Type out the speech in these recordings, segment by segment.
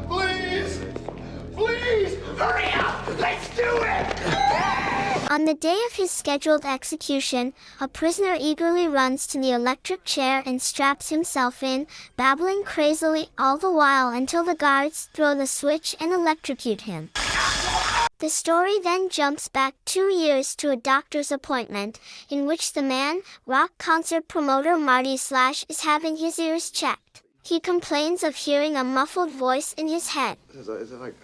Please! Please! Hurry up! Let's do it! On the day of his scheduled execution, a prisoner eagerly runs to the electric chair and straps himself in, babbling crazily all the while until the guards throw the switch and electrocute him. The story then jumps back 2 years to a doctor's appointment, in which the man, rock concert promoter Marty Slash, is having his ears checked. He complains of hearing a muffled voice in his head. Is it like...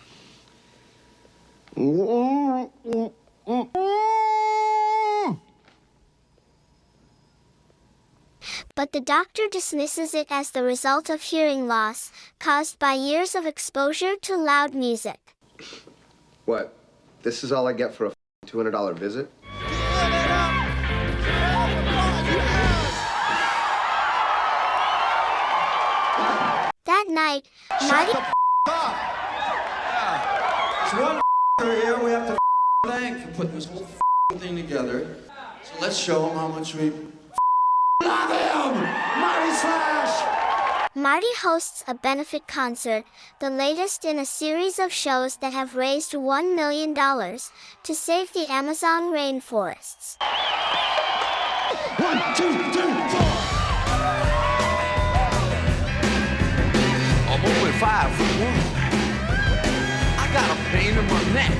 But the doctor dismisses it as the result of hearing loss, caused by years of exposure to loud music. What? This is all I get for a $200 visit? That night, Marty... There's one here we have to thank for putting this whole thing together. So let's show him how much we love him! Marty Slash! Marty hosts a benefit concert, the latest in a series of shows that have raised $1 million to save the Amazon rainforests. 1, 2, 3, 4! I'm only 5'1". I got a pain in my neck.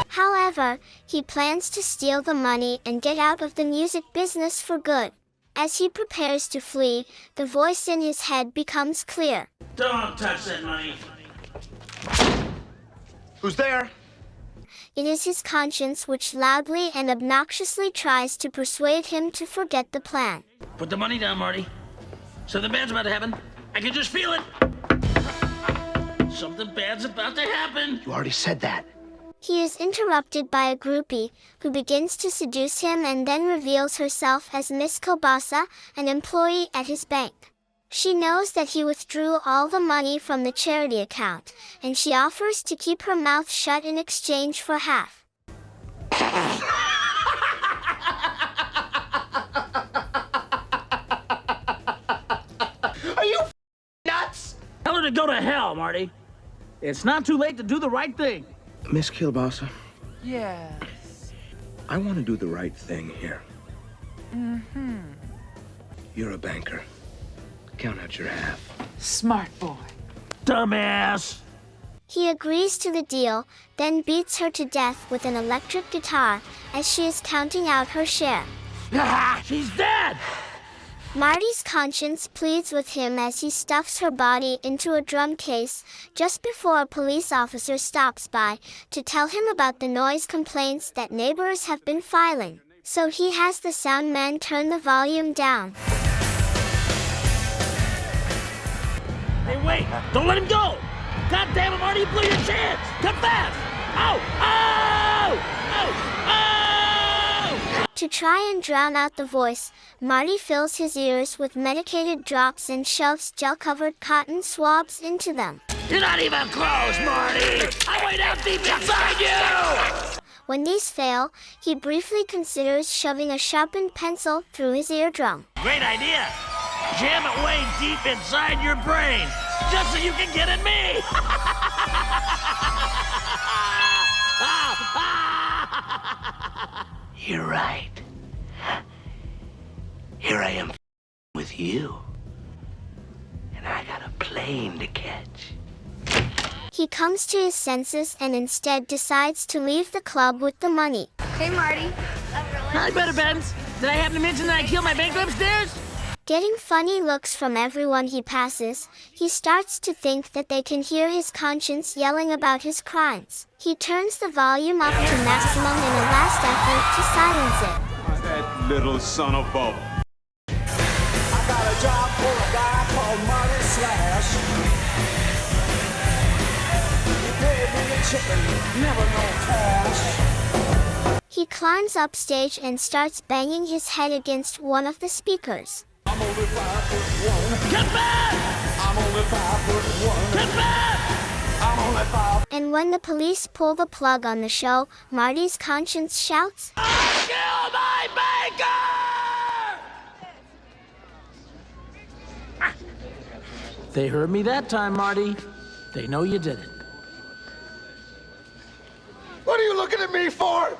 However, he plans to steal the money and get out of the music business for good. As he prepares to flee, the voice in his head becomes clear. Don't touch that money. Who's there? It is his conscience which loudly and obnoxiously tries to persuade him to forget the plan. Put the money down, Marty. Something bad's about to happen. I can just feel it. Something bad's about to happen. You already said that. He is interrupted by a groupie, who begins to seduce him and then reveals herself as Miss Kobasa, an employee at his bank. She knows that he withdrew all the money from the charity account, and she offers to keep her mouth shut in exchange for half. Are you nuts? Tell her to go to hell, Marty. It's not too late to do the right thing. Miss Kielbasa, Yes. I want to do the right thing here. You're a banker. Count out your half. Smart boy. Dumbass. He agrees to the deal, then beats her to death with an electric guitar as she is counting out her share. She's dead. Marty's conscience pleads with him as he stuffs her body into a drum case just before a police officer stops by to tell him about the noise complaints that neighbors have been filing. So he has the sound man turn the volume down. Hey, wait. Don't let him go. God damn it, Marty, you blew your chance. Come fast. Ow! Ow! Ow! Ow! To try and drown out the voice, Marty fills his ears with medicated drops and shoves gel-covered cotton swabs into them. You're not even close, Marty. I went out deep inside you. When these fail, he briefly considers shoving a sharpened pencil through his eardrum. Great idea. Jam it way deep inside your brain, just so you can get at me. You're right. Here I am with you. And I got a plane to catch. He comes to his senses and instead decides to leave the club with the money. Hey, Marty. Hi, Better Benz. Did I happen to mention that I killed my banker upstairs? Getting funny looks from everyone he passes, he starts to think that they can hear his conscience yelling about his crimes. He turns the volume up to maximum in a last effort to silence it. That little son of a... I got a job for a guy called Marty Slash. He paid me a chicken, never no cash. He climbs upstage and starts banging his head against one of the speakers. I'm only 5'1". Get back! I'm only 5'1". Get back! I'm only And when the police pull the plug on the show, Marty's conscience shouts, Kill my baker! They heard me that time, Marty. They know you did it. What are you looking at me for?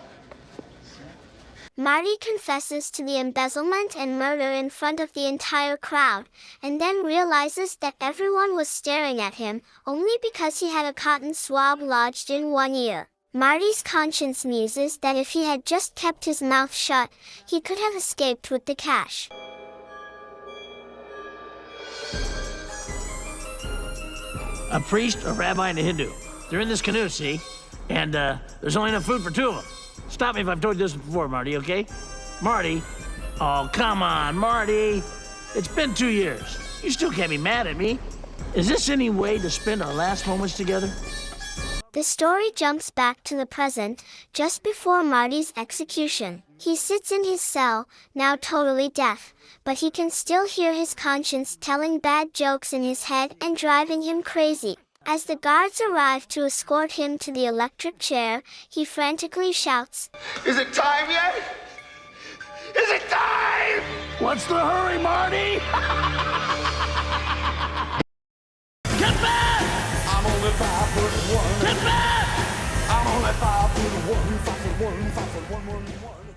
Marty confesses to the embezzlement and murder in front of the entire crowd, and then realizes that everyone was staring at him only because he had a cotton swab lodged in one ear. Marty's conscience muses that if he had just kept his mouth shut, he could have escaped with the cash. A priest, a rabbi, and a Hindu. They're in this canoe, see? And there's only enough food for two of them. Stop me if I've told you this before, Marty, okay? Marty? Oh, come on, Marty. It's been 2 years. You still can't be mad at me. Is this any way to spend our last moments together? The story jumps back to the present, just before Marty's execution. He sits in his cell, now totally deaf, but he can still hear his conscience telling bad jokes in his head and driving him crazy. As the guards arrive to escort him to the electric chair, he frantically shouts, Is it time yet? Is it time? What's the hurry, Marty? Get back! I'm only 5'1". Get back! I'm only 5'1", 5'1", 5'1", 5'1".